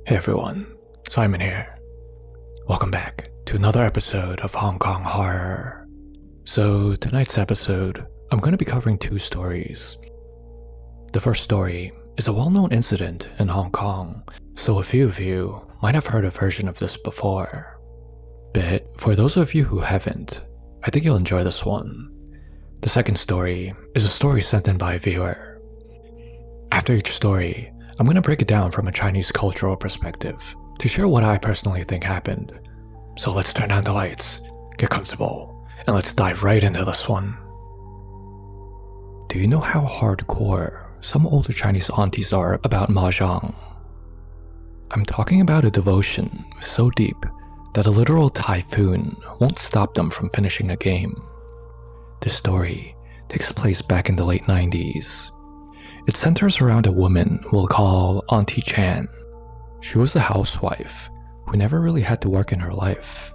Hey everyone, Simon here. Welcome back to another episode of Hong Kong Horror. So tonight's episode, I'm going to be covering two stories. The first story is a well-known incident in Hong Kong, so a few of you might have heard a version of this before. But for those of you who haven't, I think you'll enjoy this one. The second story is a story sent in by a viewer. After each story, I'm going to break it down from a Chinese cultural perspective to share what I personally think happened. So let's turn down the lights, get comfortable, and let's dive right into this one. Do you know how hardcore some older Chinese aunties are about Mahjong? I'm talking about a devotion so deep that a literal typhoon won't stop them from finishing a game. This story takes place back in the late 90s. It centers around a woman we'll call Auntie Chan. She was a housewife who never really had to work in her life.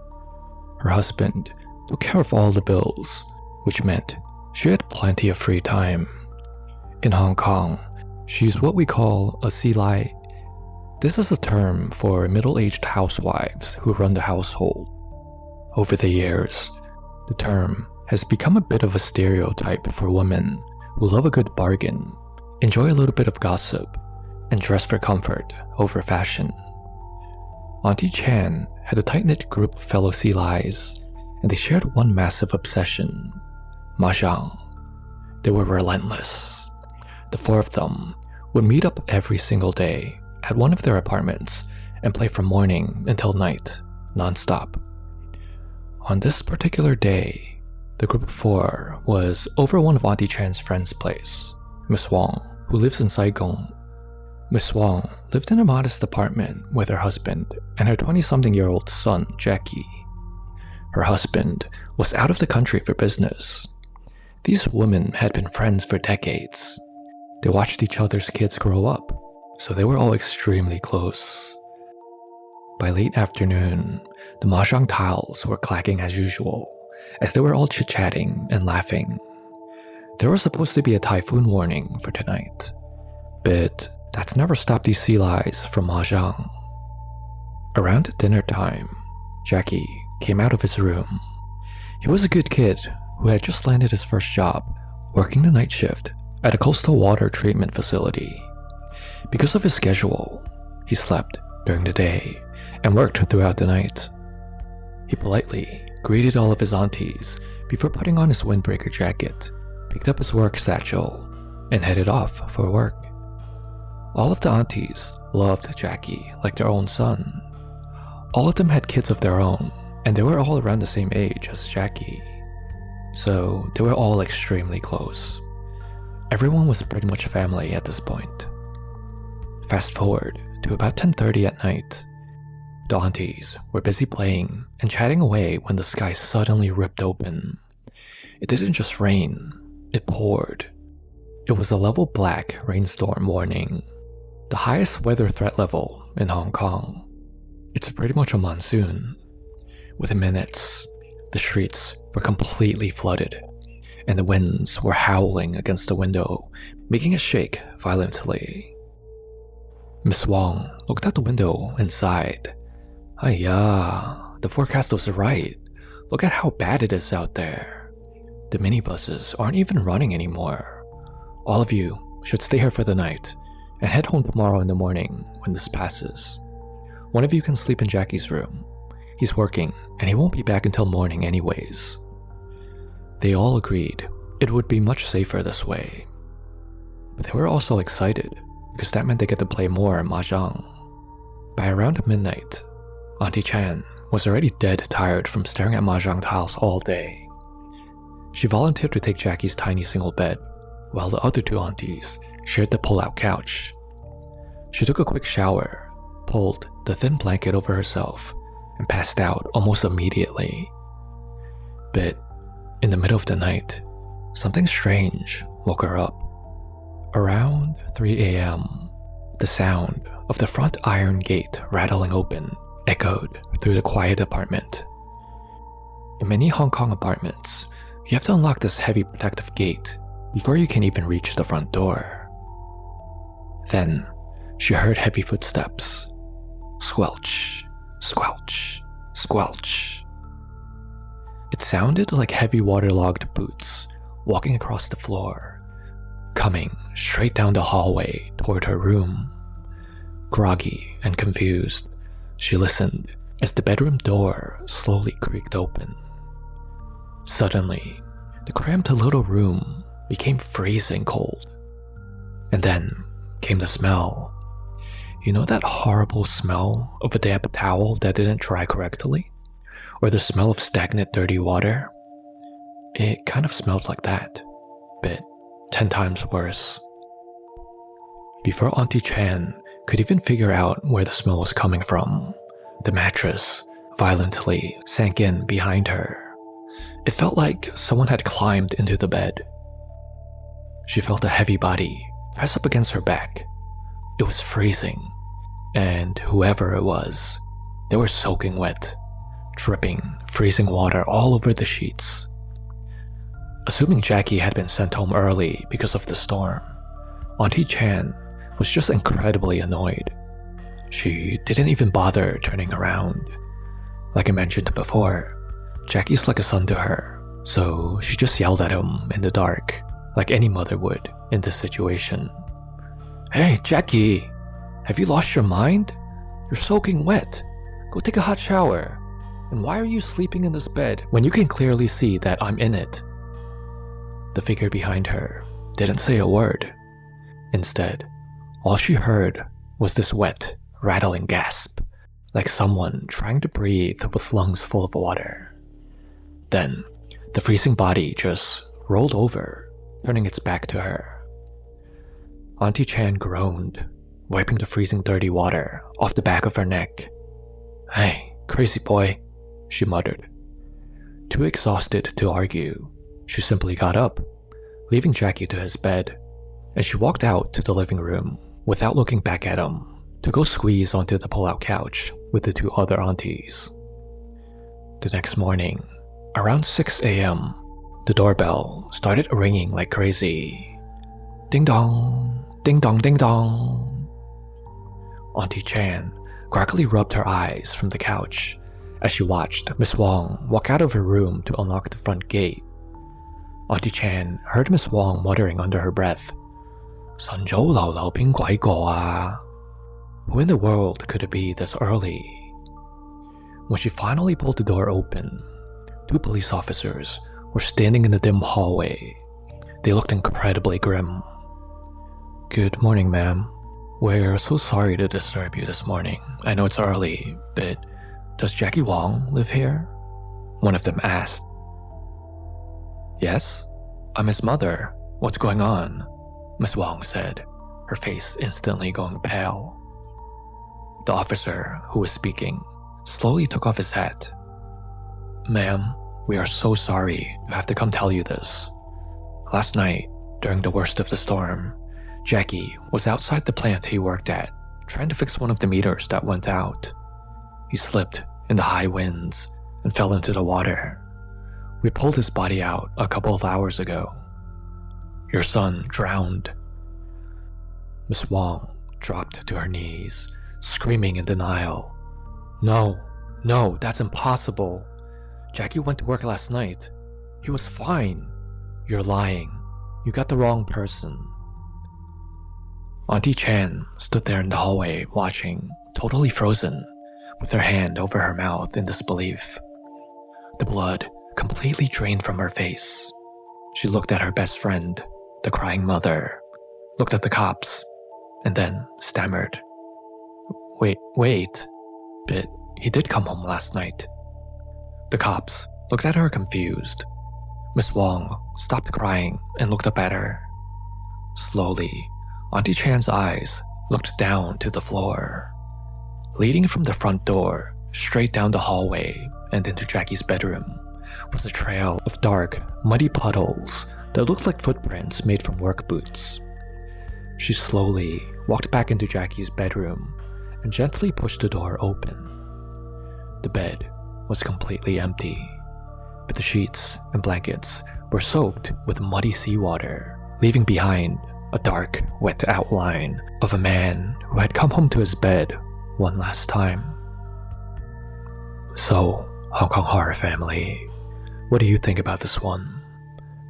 Her husband took care of all the bills, which meant she had plenty of free time. In Hong Kong, she's what we call a silai. This is a term for middle-aged housewives who run the household. Over the years, the term has become a bit of a stereotype for women who love a good bargain, enjoy a little bit of gossip, and dress for comfort over fashion. Auntie Chan had a tight-knit group of fellow silais, and they shared one massive obsession: Mahjong. They were relentless. The four of them would meet up every single day at one of their apartments and play from morning until night, non-stop. On this particular day, the group of four was over one of Auntie Chan's friends' place, Miss Wong, who lives in Saigon. Miss Wong lived in a modest apartment with her husband and her 20-something-year-old son, Jackie. Her husband was out of the country for business. These women had been friends for decades. They watched each other's kids grow up, so they were all extremely close. By late afternoon, the Mahjong tiles were clacking as usual, as they were all chit-chatting and laughing. There was supposed to be a typhoon warning for tonight, but that's never stopped these silais from Mahjong. Around dinner time, Jackie came out of his room. He was a good kid who had just landed his first job, working the night shift at a coastal water treatment facility. Because of his schedule, he slept during the day and worked throughout the night. He politely greeted all of his aunties before putting on his windbreaker jacket, picked up his work satchel, and headed off for work. All of the aunties loved Jackie like their own son. All of them had kids of their own, and they were all around the same age as Jackie. So they were all extremely close. Everyone was pretty much family at this point. Fast forward to about 10:30 at night. The aunties were busy playing and chatting away when the sky suddenly ripped open. It didn't just rain, it poured. It was a level black rainstorm warning, the highest weather threat level in Hong Kong. It's pretty much a monsoon. Within minutes, the streets were completely flooded, and the winds were howling against the window, making it shake violently. Miss Wong looked out the window and sighed. "Ayah, the forecast was right. Look at how bad it is out there. The minibuses aren't even running anymore. All of you should stay here for the night and head home tomorrow in the morning when this passes. One of you can sleep in Jackie's room. He's working and he won't be back until morning anyways." They all agreed it would be much safer this way. But they were also excited because that meant they get to play more Mahjong. By around midnight, Auntie Chan was already dead tired from staring at Mahjong tiles all day. She volunteered to take Jackie's tiny single bed, while the other two aunties shared the pull-out couch. She took a quick shower, pulled the thin blanket over herself, and passed out almost immediately. But in the middle of the night, something strange woke her up. Around 3 a.m., the sound of the front iron gate rattling open echoed through the quiet apartment. In many Hong Kong apartments, you have to unlock this heavy protective gate before you can even reach the front door. Then, she heard heavy footsteps. Squelch, squelch, squelch. It sounded like heavy waterlogged boots walking across the floor, coming straight down the hallway toward her room. Groggy and confused, she listened as the bedroom door slowly creaked open. Suddenly, the cramped little room became freezing cold. And then came the smell. You know that horrible smell of a damp towel that didn't dry correctly? Or the smell of stagnant dirty water? It kind of smelled like that, but 10 times worse. Before Auntie Chan could even figure out where the smell was coming from, the mattress violently sank in behind her. It felt like someone had climbed into the bed. She felt a heavy body press up against her back. It was freezing, and whoever it was, they were soaking wet, dripping freezing water all over the sheets. Assuming Jackie had been sent home early because of the storm, Auntie Chan was just incredibly annoyed. She didn't even bother turning around. Like I mentioned before, Jackie's like a son to her, so she just yelled at him in the dark, like any mother would in this situation. "Hey, Jackie, have you lost your mind? You're soaking wet. Go take a hot shower. And why are you sleeping in this bed when you can clearly see that I'm in it?" The figure behind her didn't say a word. Instead, all she heard was this wet, rattling gasp, like someone trying to breathe with lungs full of water. Then, the freezing body just rolled over, turning its back to her. Auntie Chan groaned, wiping the freezing dirty water off the back of her neck. "Hey, crazy boy," she muttered. Too exhausted to argue, she simply got up, leaving Jackie to his bed, and she walked out to the living room without looking back at him to go squeeze onto the pull-out couch with the two other aunties. The next morning, around 6 a.m., the doorbell started ringing like crazy. Ding dong, ding dong, ding dong. Auntie Chan groggily rubbed her eyes from the couch as she watched Miss Wong walk out of her room to unlock the front gate. Auntie Chan heard Miss Wong muttering under her breath, "Sanzhou lao lao ping guai go ah." Who in the world could it be this early? When she finally pulled the door open, 2 police officers were standing in the dim hallway. They looked incredibly grim. "Good morning, ma'am. We're so sorry to disturb you this morning. I know it's early, but does Jackie Wong live here?" one of them asked. "Yes, I'm his mother. What's going on?" Miss Wong said, her face instantly going pale. The officer who was speaking slowly took off his hat. "Ma'am, we are so sorry to have to come tell you this. Last night, during the worst of the storm, Jackie was outside the plant he worked at, trying to fix one of the meters that went out. He slipped in the high winds and fell into the water. We pulled his body out a couple of hours ago. Your son drowned." Miss Wong dropped to her knees, screaming in denial. No, that's impossible. Jackie went to work last night. He was fine." "You're lying. You got the wrong person." Auntie Chan stood there in the hallway watching, totally frozen, with her hand over her mouth in disbelief. The blood completely drained from her face. She looked at her best friend, the crying mother, looked at the cops, and then stammered. Wait, but he did come home last night." The cops looked at her confused. Miss Wong stopped crying and looked up at her. Slowly, Auntie Chan's eyes looked down to the floor. Leading from the front door, straight down the hallway and into Jackie's bedroom, was a trail of dark, muddy puddles that looked like footprints made from work boots. She slowly walked back into Jackie's bedroom and gently pushed the door open. The bed was completely empty, but the sheets and blankets were soaked with muddy seawater, leaving behind a dark, wet outline of a man who had come home to his bed one last time. So, Hong Kong horror family, what do you think about this one?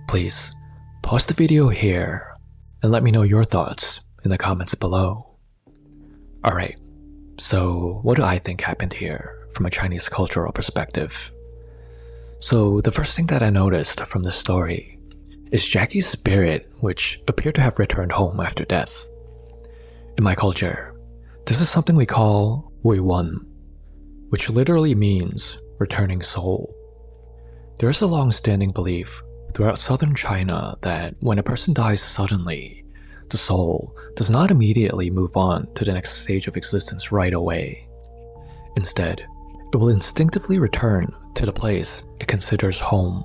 Please pause the video here and let me know your thoughts in the comments below. Alright, so what do I think happened here from a Chinese cultural perspective? So the first thing that I noticed from this story is Jackie's spirit, which appeared to have returned home after death. In my culture, this is something we call Wei Wen, which literally means returning soul. There is a long-standing belief throughout southern China that when a person dies suddenly, the soul does not immediately move on to the next stage of existence right away. Instead, it will instinctively return to the place it considers home,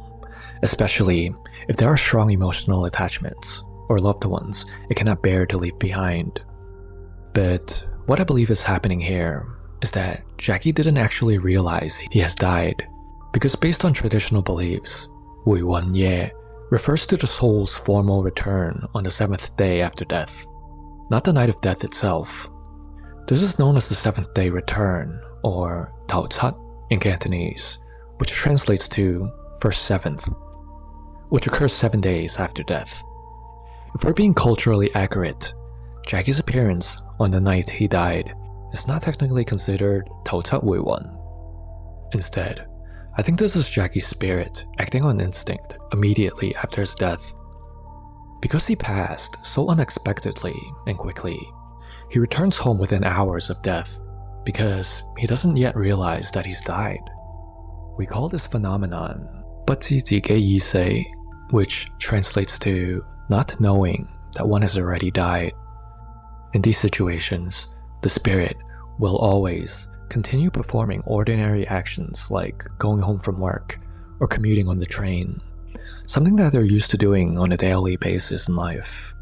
especially if there are strong emotional attachments or loved ones it cannot bear to leave behind. But what I believe is happening here is that Jackie didn't actually realize he has died, because based on traditional beliefs, Wei Wen Ye refers to the soul's formal return on the 7th day after death, not the night of death itself. This is known as the 7th day return, or Tao Cat in Cantonese, which translates to first seventh, which occurs 7 days after death. If we're being culturally accurate, Jackie's appearance on the night he died is not technically considered Tao Cat Wei Wen. Instead, I think this is Jackie's spirit acting on instinct immediately after his death. Because he passed so unexpectedly and quickly, he returns home within hours of death because he doesn't yet realize that he's died. We call this phenomenon 不知自己已死, which translates to not knowing that one has already died. In these situations, the spirit will always continue performing ordinary actions like going home from work or commuting on the train, something that they're used to doing on a daily basis in life.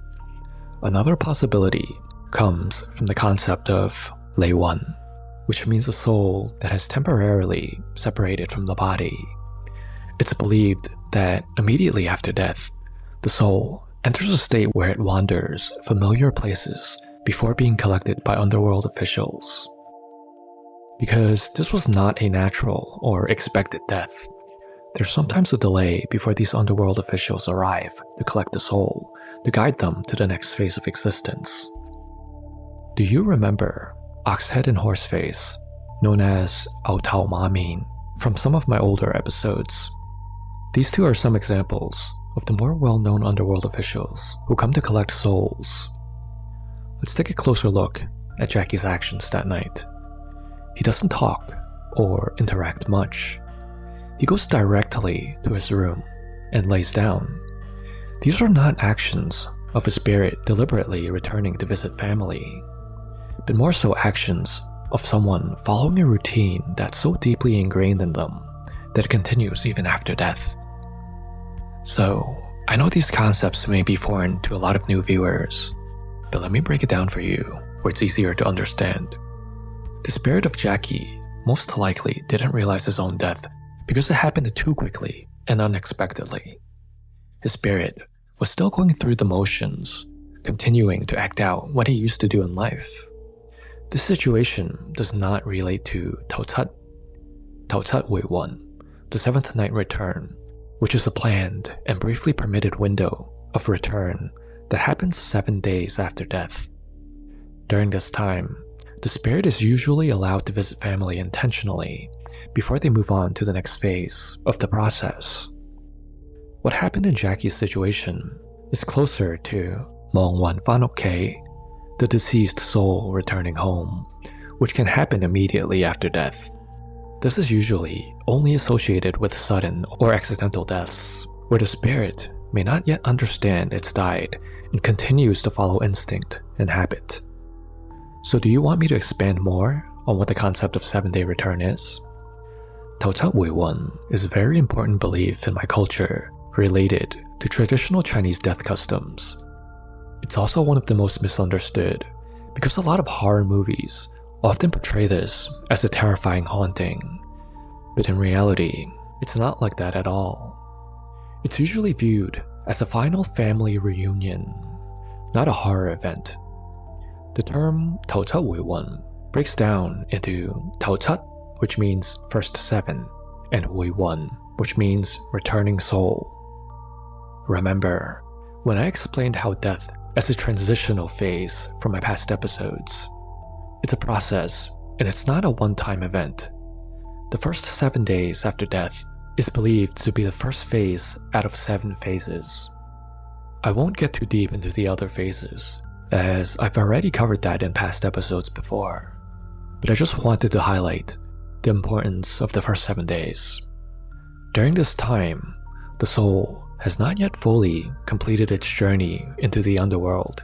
Another possibility comes from the concept of 累魂, which means a soul that has temporarily separated from the body. It's believed that immediately after death, the soul enters a state where it wanders familiar places before being collected by underworld officials. Because this was not a natural or expected death, there's sometimes a delay before these underworld officials arrive to collect the soul, to guide them to the next phase of existence. Do you remember Oxhead and Horseface, known as Ao Tao Ma Min, from some of my older episodes? These two are some examples of the more well-known underworld officials who come to collect souls. Let's take a closer look at Jackie's actions that night. He doesn't talk or interact much. He goes directly to his room and lays down. These are not actions of a spirit deliberately returning to visit family, but more so actions of someone following a routine that's so deeply ingrained in them that it continues even after death. So, I know these concepts may be foreign to a lot of new viewers, but let me break it down for you where it's easier to understand. The spirit of Jackie most likely didn't realize his own death because it happened too quickly and unexpectedly. His spirit was still going through the motions, continuing to act out what he used to do in life. This situation does not relate to Tao Cat Wei Wen, the 7th night return, which is a planned and briefly permitted window of return that happens 7 days after death. During this time, the spirit is usually allowed to visit family intentionally before they move on to the next phase of the process. What happened in Jackie's situation is closer to Mong Wan Fan Ok, the deceased soul returning home, which can happen immediately after death. This is usually only associated with sudden or accidental deaths, where the spirit may not yet understand it's died and continues to follow instinct and habit. So do you want me to expand more on what the concept of 7-day return is? Tao Cat Wei Wen is a very important belief in my culture related to traditional Chinese death customs. It's also one of the most misunderstood because a lot of horror movies often portray this as a terrifying haunting, but in reality, it's not like that at all. It's usually viewed as a final family reunion, not a horror event. The term Tao Cat Wei Wen breaks down into Tao Chat, which means first 7, and Hui 1, which means returning soul. Remember, when I explained how death as a transitional phase from my past episodes, it's a process and it's not a one-time event. The first 7 days after death is believed to be the first phase out of 7 phases. I won't get too deep into the other phases, as I've already covered that in past episodes before, but I just wanted to highlight the importance of the first 7 days. During this time, the soul has not yet fully completed its journey into the underworld.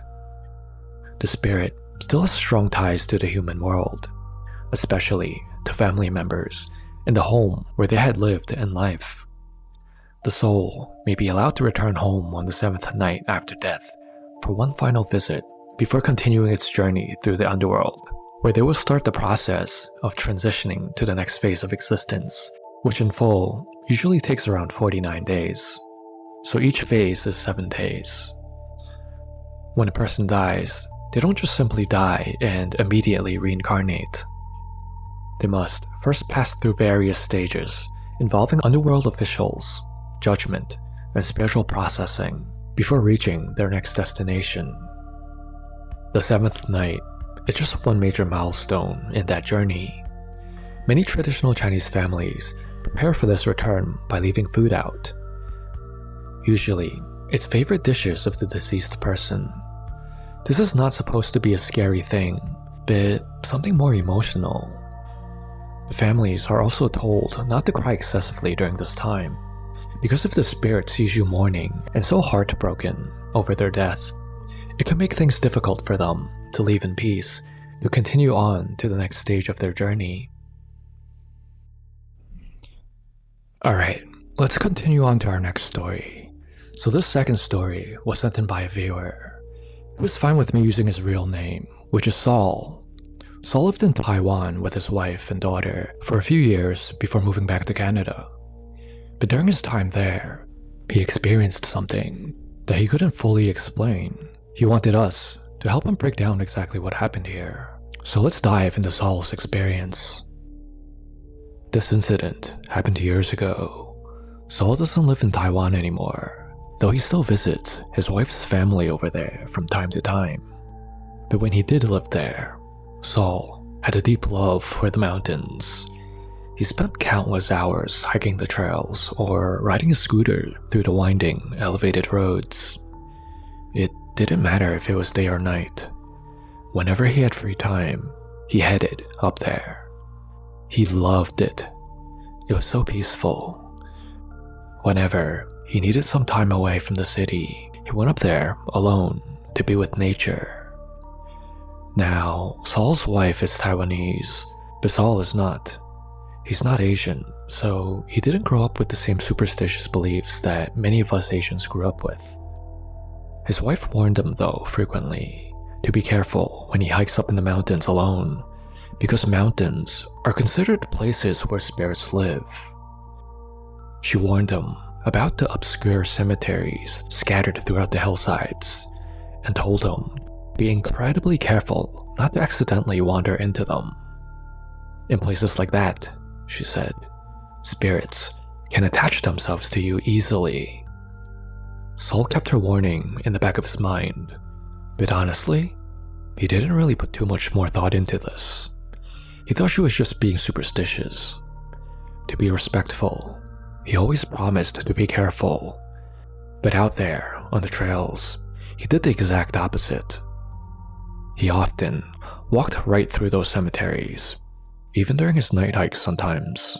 The spirit still has strong ties to the human world, especially to family members and the home where they had lived in life. The soul may be allowed to return home on the 7th night after death for one final visit before continuing its journey through the underworld, where they will start the process of transitioning to the next phase of existence, which in full usually takes around 49 days. So each phase is 7 days. When a person dies, they don't just simply die and immediately reincarnate. They must first pass through various stages involving underworld officials, judgment, and spiritual processing before reaching their next destination. The 7th night is just one major milestone in that journey. Many traditional Chinese families prepare for this return by leaving food out. Usually, it's favorite dishes of the deceased person. This is not supposed to be a scary thing, but something more emotional. The families are also told not to cry excessively during this time, because if the spirit sees you mourning and so heartbroken over their death, it can make things difficult for them to leave in peace to continue on to the next stage of their journey. Alright, let's continue on to our next story. So this second story was sent in by a viewer. It was fine with me using his real name, which is Saul. Saul lived in Taiwan with his wife and daughter for a few years before moving back to Canada. But during his time there, he experienced something that he couldn't fully explain. He wanted us to help him break down exactly what happened here. So let's dive into Saul's experience. This incident happened years ago. Saul doesn't live in Taiwan anymore, though he still visits his wife's family over there from time to time. But when he did live there, Saul had a deep love for the mountains. He spent countless hours hiking the trails or riding a scooter through the winding, elevated roads. It didn't matter if it was day or night. Whenever he had free time, he headed up there. He loved it. It was so peaceful. Whenever he needed some time away from the city, he went up there alone to be with nature. Now, Saul's wife is Taiwanese, but Saul is not. He's not Asian, so he didn't grow up with the same superstitious beliefs that many of us Asians grew up with. His wife warned him, though, frequently, to be careful when he hikes up in the mountains alone, because mountains are considered places where spirits live. She warned him about the obscure cemeteries scattered throughout the hillsides, and told him be incredibly careful not to accidentally wander into them. In places like that, she said, spirits can attach themselves to you easily. Saul kept her warning in the back of his mind, but honestly, he didn't really put too much more thought into this. He thought she was just being superstitious. To be respectful, he always promised to be careful, but out there on the trails, he did the exact opposite. He often walked right through those cemeteries, even during his night hikes sometimes.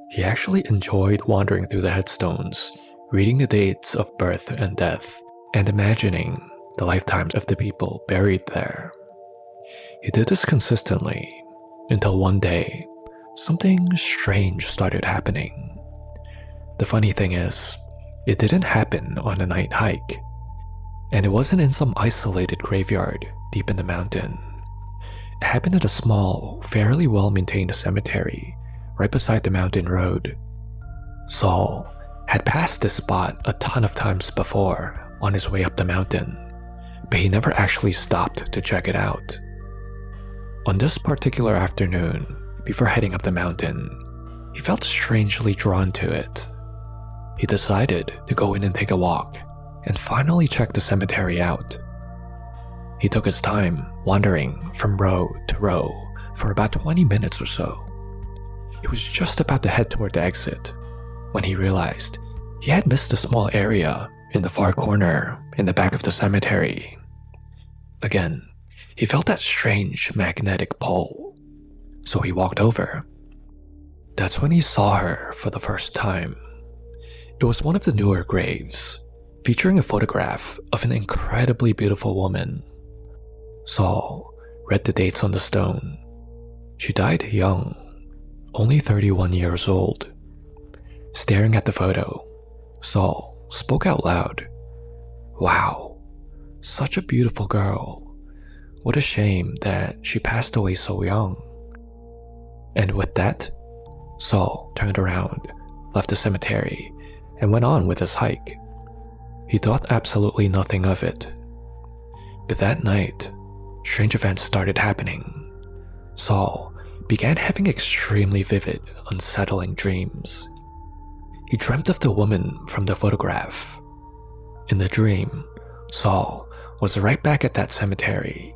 He actually enjoyed wandering through the headstones, reading the dates of birth and death, and imagining the lifetimes of the people buried there. He did this consistently, until one day, something strange started happening. The funny thing is, it didn't happen on a night hike, and it wasn't in some isolated graveyard deep in the mountain. It happened at a small, fairly well-maintained cemetery right beside the mountain road. Saul had passed this spot a ton of times before on his way up the mountain, but he never actually stopped to check it out. On this particular afternoon, before heading up the mountain, he felt strangely drawn to it. He decided to go in and take a walk and finally check the cemetery out. He took his time wandering from row to row for about 20 minutes or so. He was just about to head toward the exit when he realized he had missed a small area in the far corner in the back of the cemetery. Again, he felt that strange magnetic pull, so he walked over. That's when he saw her for the first time. It was one of the newer graves, featuring a photograph of an incredibly beautiful woman. Saul read the dates on the stone. She died young, only 31 years old. Staring at the photo, Saul spoke out loud. "Wow, such a beautiful girl. What a shame that she passed away so young." And with that, Saul turned around, left the cemetery, and went on with his hike. He thought absolutely nothing of it. But that night, strange events started happening. Saul began having extremely vivid, unsettling dreams. He dreamt of the woman from the photograph. In the dream, Saul was right back at that cemetery.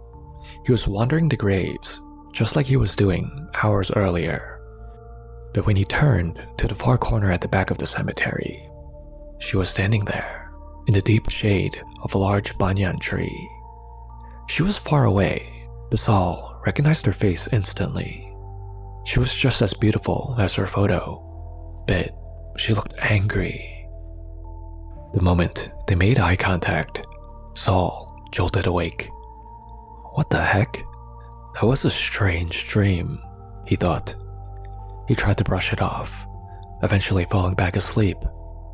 He was wandering the graves, just like he was doing hours earlier. But when he turned to the far corner at the back of the cemetery, she was standing there, in the deep shade of a large banyan tree. She was far away, but Saul recognized her face instantly. She was just as beautiful as her photo, but she looked angry. The moment they made eye contact, Saul jolted awake. What the heck? That was a strange dream, he thought. He tried to brush it off, eventually falling back asleep,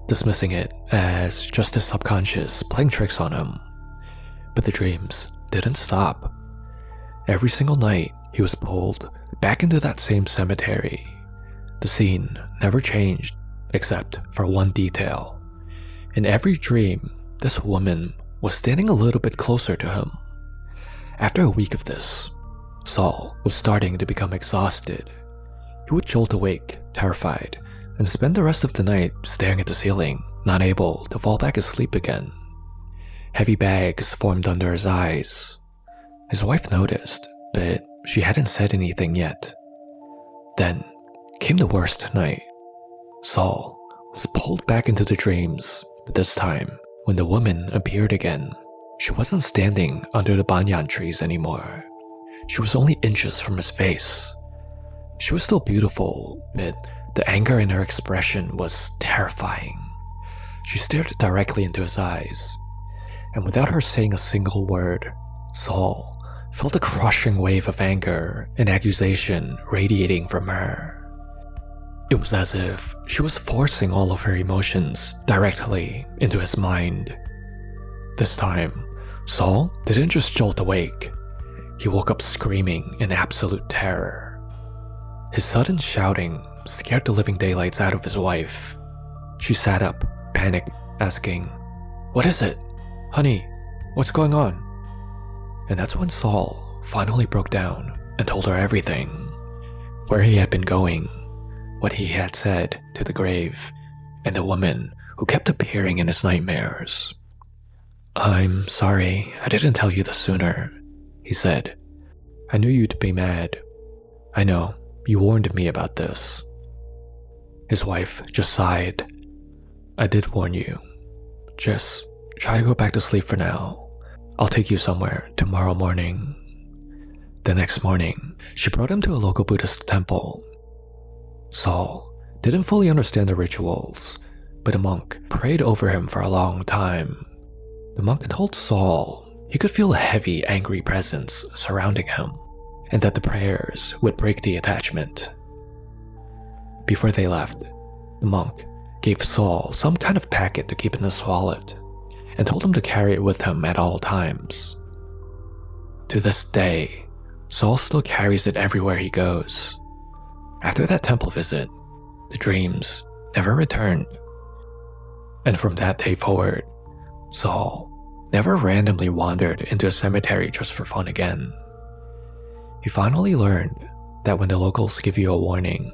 dismissing it as just his subconscious playing tricks on him. But the dreams didn't stop. Every single night, he was pulled back into that same cemetery. The scene never changed, except for one detail. In every dream, this woman was standing a little bit closer to him. After a week of this, Saul was starting to become exhausted. He would jolt awake, terrified, and spend the rest of the night staring at the ceiling, not able to fall back asleep again. Heavy bags formed under his eyes. His wife noticed, but she hadn't said anything yet. Then came the worst night. Saul was pulled back into the dreams, but this time, when the woman appeared again, she wasn't standing under the banyan trees anymore. She was only inches from his face. She was still beautiful, but the anger in her expression was terrifying. She stared directly into his eyes, and without her saying a single word, Saul felt a crushing wave of anger and accusation radiating from her. It was as if she was forcing all of her emotions directly into his mind. This time, Saul didn't just jolt awake. He woke up screaming in absolute terror. His sudden shouting scared the living daylights out of his wife. She sat up, panicked, asking, "What is it? Honey, what's going on?" And that's when Saul finally broke down and told her everything. Where he had been going, what he had said to the grave, and the woman who kept appearing in his nightmares. "I'm sorry I didn't tell you this sooner," he said. "I knew you'd be mad. I know, you warned me about this." His wife just sighed. "I did warn you. Just try to go back to sleep for now. I'll take you somewhere tomorrow morning." The next morning, she brought him to a local Buddhist temple. Saul didn't fully understand the rituals, but a monk prayed over him for a long time. The monk told Saul he could feel a heavy, angry presence surrounding him, and that the prayers would break the attachment. Before they left, the monk gave Saul some kind of packet to keep in his wallet, and told him to carry it with him at all times. To this day, Saul still carries it everywhere he goes. After that temple visit, the dreams never returned. And from that day forward, Saul never randomly wandered into a cemetery just for fun again. We finally learned that when the locals give you a warning,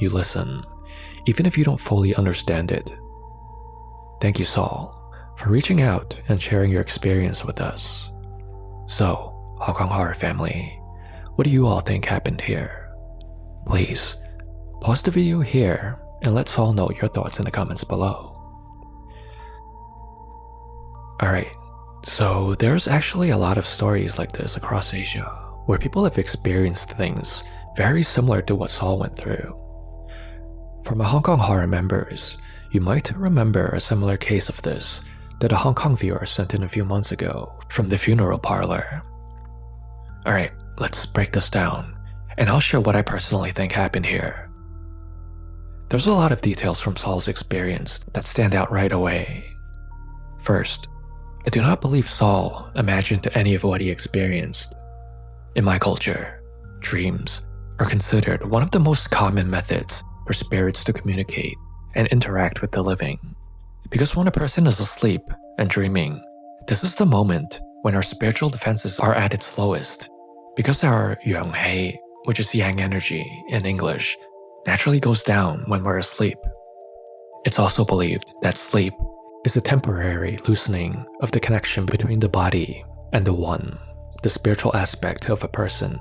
you listen, even if you don't fully understand it. Thank you, Saul, for reaching out and sharing your experience with us. So, Hong Kong Horror family, what do you all think happened here? Please, pause the video here and let Saul know your thoughts in the comments below. Alright, so there's actually a lot of stories like this across Asia, where people have experienced things very similar to what Saul went through. For my Hong Kong Horror members, you might remember a similar case of this that a Hong Kong viewer sent in a few months ago from the funeral parlor. Alright, let's break this down, and I'll share what I personally think happened here. There's a lot of details from Saul's experience that stand out right away. First, I do not believe Saul imagined any of what he experienced. In my culture, dreams are considered one of the most common methods for spirits to communicate and interact with the living. Because when a person is asleep and dreaming, this is the moment when our spiritual defenses are at its lowest. Because our yang hei, which is yang energy in English, naturally goes down when we're asleep. It's also believed that sleep is a temporary loosening of the connection between the body and the one, the spiritual aspect of a person.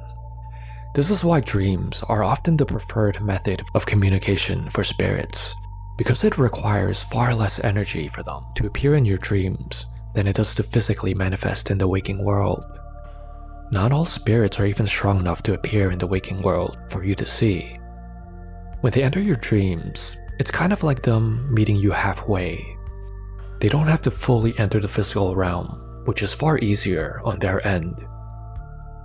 This is why dreams are often the preferred method of communication for spirits, because it requires far less energy for them to appear in your dreams than it does to physically manifest in the waking world. Not all spirits are even strong enough to appear in the waking world for you to see. When they enter your dreams, it's kind of like them meeting you halfway. They don't have to fully enter the physical realm, which is far easier on their end.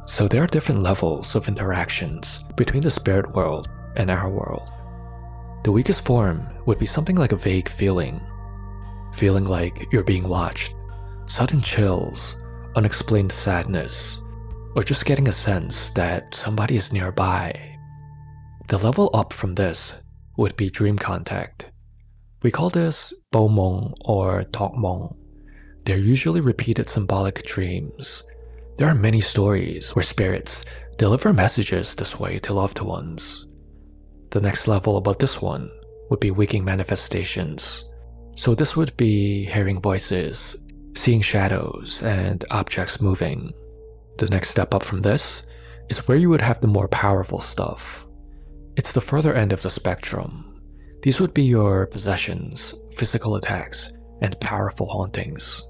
So there are different levels of interactions between the spirit world and our world. The weakest form would be something like a vague feeling like you're being watched, sudden chills, unexplained sadness, or just getting a sense that somebody is nearby. The level up from this would be dream contact. We call this bo mong or tok mong. They're usually repeated symbolic dreams. There are many stories where spirits deliver messages this way to loved ones. The next level above this one would be waking manifestations. So this would be hearing voices, seeing shadows, and objects moving. The next step up from this is where you would have the more powerful stuff. It's the further end of the spectrum. These would be your possessions, physical attacks, and powerful hauntings.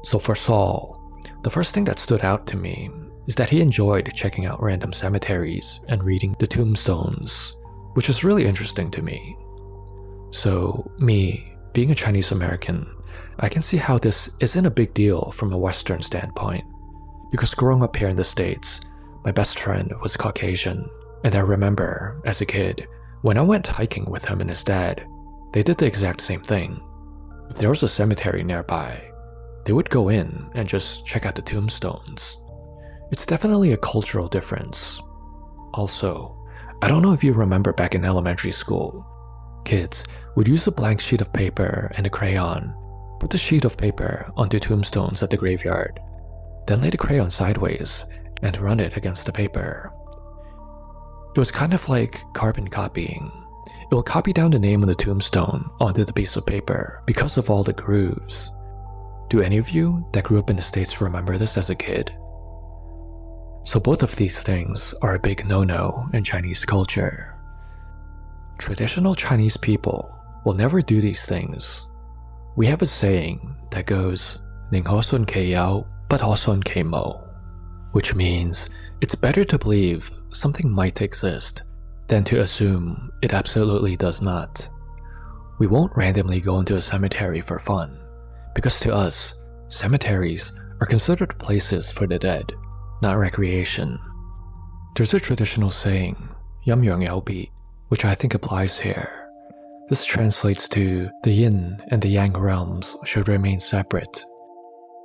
So for Saul, the first thing that stood out to me is that he enjoyed checking out random cemeteries and reading the tombstones, which is really interesting to me. So me, being a Chinese American, I can see how this isn't a big deal from a Western standpoint. Because growing up here in the States, my best friend was Caucasian, and I remember, as a kid, when I went hiking with him and his dad, they did the exact same thing. If there was a cemetery nearby, they would go in and just check out the tombstones. It's definitely a cultural difference. Also, I don't know if you remember back in elementary school, kids would use a blank sheet of paper and a crayon, put the sheet of paper onto tombstones at the graveyard, then lay the crayon sideways and run it against the paper. It was kind of like carbon copying. It will copy down the name on the tombstone onto the piece of paper because of all the grooves. Do any of you that grew up in the States remember this as a kid? So both of these things are a big no-no in Chinese culture. Traditional Chinese people will never do these things. We have a saying that goes, 寧可信其有，不可信其無, which means it's better to believe something might exist than to assume it absolutely does not. We won't randomly go into a cemetery for fun, because to us, cemeteries are considered places for the dead, not recreation. There's a traditional saying, 陰陽有別, which I think applies here. This translates to the yin and the yang realms should remain separate.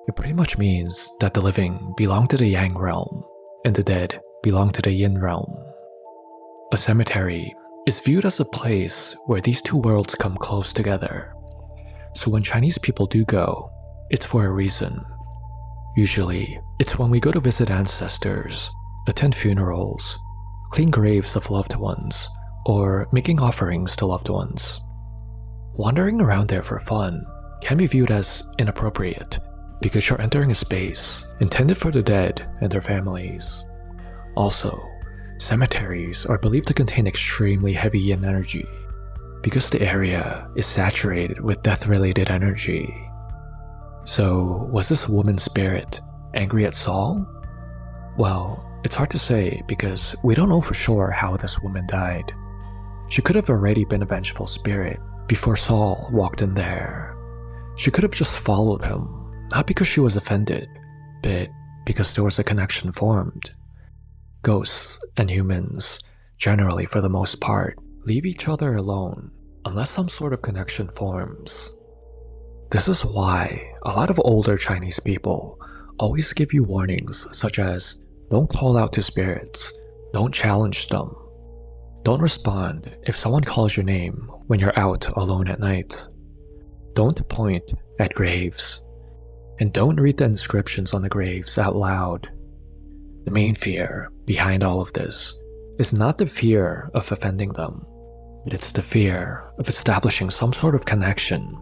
It pretty much means that the living belong to the yang realm, and the dead belong to the yin realm. A cemetery is viewed as a place where these two worlds come close together. So when Chinese people do go, it's for a reason. Usually, it's when we go to visit ancestors, attend funerals, clean graves of loved ones, or making offerings to loved ones. Wandering around there for fun can be viewed as inappropriate because you're entering a space intended for the dead and their families. Also, cemeteries are believed to contain extremely heavy yin energy because the area is saturated with death-related energy. So, was this woman's spirit angry at Saul? Well, it's hard to say because we don't know for sure how this woman died. She could have already been a vengeful spirit before Saul walked in there. She could have just followed him, not because she was offended, but because there was a connection formed. Ghosts and humans, generally for the most part, leave each other alone unless some sort of connection forms. This is why a lot of older Chinese people always give you warnings such as don't call out to spirits, don't challenge them, don't respond if someone calls your name when you're out alone at night, don't point at graves, and don't read the inscriptions on the graves out loud. The main fear behind all of this is not the fear of offending them, but it's the fear of establishing some sort of connection.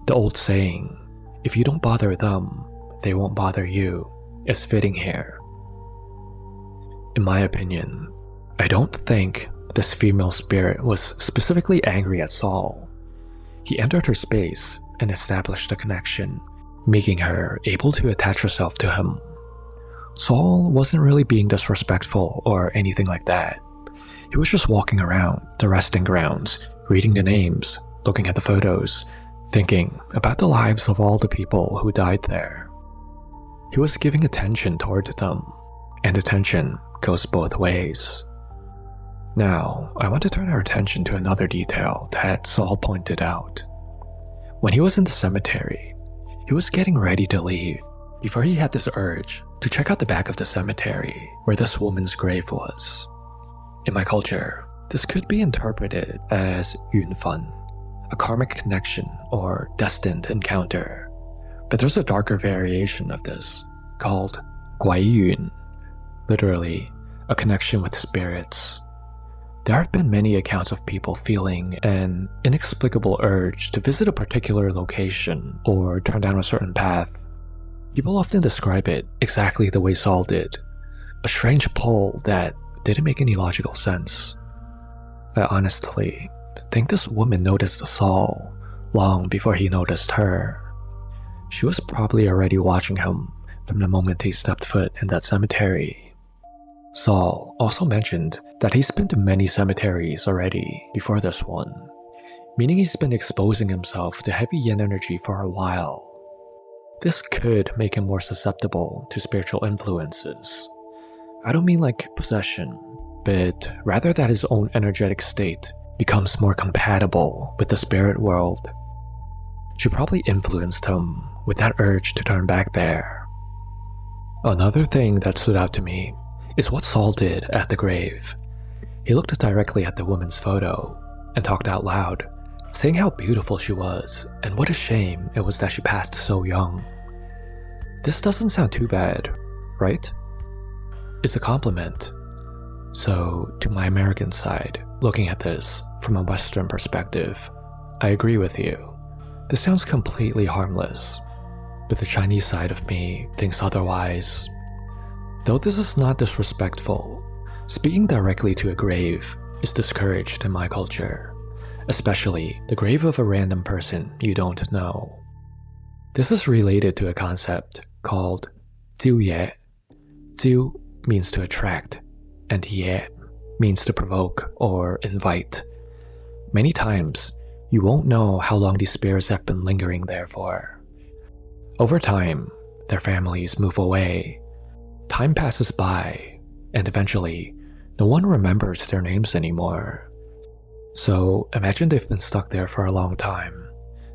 The old saying, if you don't bother them, they won't bother you, is fitting here. In my opinion, I don't think this female spirit was specifically angry at Saul. He entered her space and established a connection, making her able to attach herself to him. Saul wasn't really being disrespectful or anything like that. He was just walking around the resting grounds, reading the names, looking at the photos, thinking about the lives of all the people who died there. He was giving attention toward them, and attention goes both ways. Now, I want to turn our attention to another detail that Saul pointed out. When he was in the cemetery, he was getting ready to leave before he had this urge to check out the back of the cemetery where this woman's grave was. In my culture, this could be interpreted as yunfan, a karmic connection or destined encounter. But there's a darker variation of this called guaiyun, literally a connection with spirits. There have been many accounts of people feeling an inexplicable urge to visit a particular location or turn down a certain path. People often describe it exactly the way Saul did, a strange pull that didn't make any logical sense. I honestly think this woman noticed Saul long before he noticed her. She was probably already watching him from the moment he stepped foot in that cemetery. Saul also mentioned that he's been to many cemeteries already before this one, meaning he's been exposing himself to heavy yin energy for a while. This could make him more susceptible to spiritual influences. I don't mean like possession, but rather that his own energetic state becomes more compatible with the spirit world. She probably influenced him with that urge to turn back there. Another thing that stood out to me is what Saul did at the grave. He looked directly at the woman's photo and talked out loud, saying how beautiful she was and what a shame it was that she passed so young. This doesn't sound too bad, right? It's a compliment. So, to my American side, looking at this from a Western perspective, I agree with you. This sounds completely harmless, but the Chinese side of me thinks otherwise. Though this is not disrespectful, speaking directly to a grave is discouraged in my culture, especially the grave of a random person you don't know. This is related to a concept called jiu ye. Jiu means to attract, and ye means to provoke or invite. Many times, you won't know how long these spirits have been lingering there for. Over time, their families move away. Time passes by, and eventually, no one remembers their names anymore. So imagine they've been stuck there for a long time.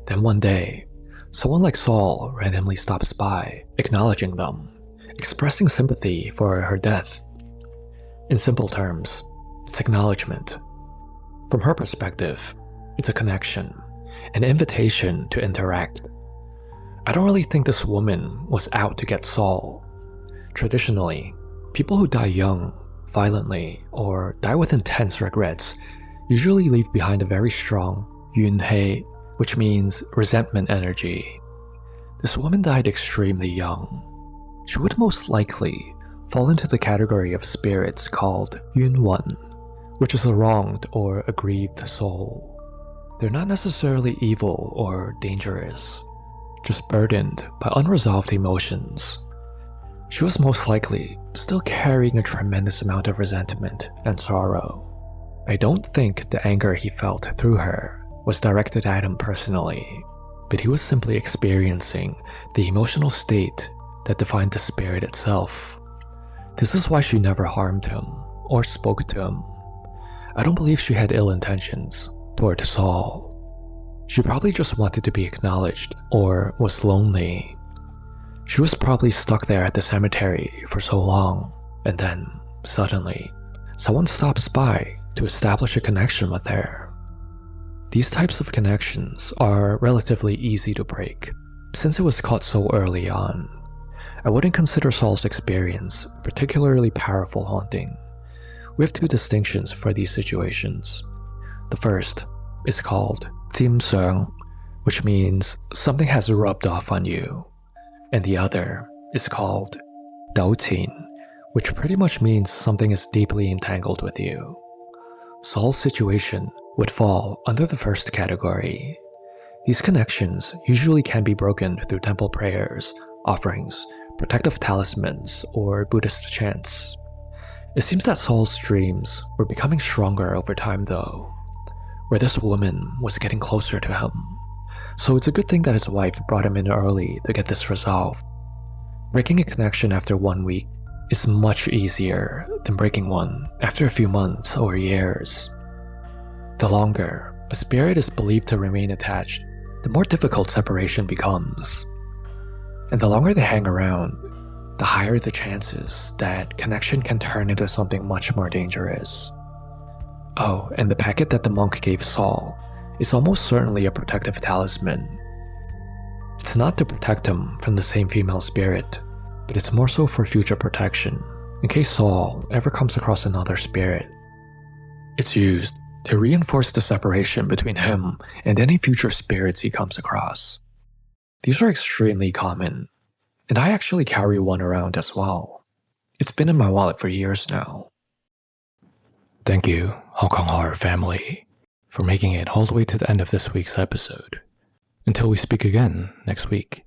Then one day, someone like Saul randomly stops by, acknowledging them, expressing sympathy for her death. In simple terms, it's acknowledgement. From her perspective, it's a connection, an invitation to interact. I don't really think this woman was out to get Saul. Traditionally, People who die young, violently, or die with intense regrets usually leave behind a very strong yunhei, which means resentment energy. This woman died extremely young. She would most likely fall into the category of spirits called yunwan, which is a wronged or aggrieved soul. They're not necessarily evil or dangerous, just burdened by unresolved emotions. She was most likely still carrying a tremendous amount of resentment and sorrow. I don't think the anger he felt through her was directed at him personally, but he was simply experiencing the emotional state that defined the spirit itself. This is why she never harmed him or spoke to him. I don't believe she had ill intentions toward Saul. She probably just wanted to be acknowledged or was lonely. She was probably stuck there at the cemetery for so long, and then, suddenly, someone stops by to establish a connection with her. These types of connections are relatively easy to break, since it was caught so early on. I wouldn't consider Saul's experience particularly powerful haunting. We have two distinctions for these situations. The first is called Jim Seung, which means something has rubbed off on you, and the other is called Dao Qin, which pretty much means something is deeply entangled with you. Saul's situation would fall under the first category. These connections usually can be broken through temple prayers, offerings, protective talismans, or Buddhist chants. It seems that Saul's dreams were becoming stronger over time though, where this woman was getting closer to him. So it's a good thing that his wife brought him in early to get this resolved. Breaking a connection after 1 week is much easier than breaking one after a few months or years. The longer a spirit is believed to remain attached, the more difficult separation becomes. And the longer they hang around, the higher the chances that connection can turn into something much more dangerous. Oh, and the packet that the monk gave Saul is almost certainly a protective talisman. It's not to protect him from the same female spirit, but it's more so for future protection, in case Saul ever comes across another spirit. It's used to reinforce the separation between him and any future spirits he comes across. These are extremely common, and I actually carry one around as well. It's been in my wallet for years now. Thank you, Hong Kong Horror family, for making it all the way to the end of this week's episode. Until we speak again next week.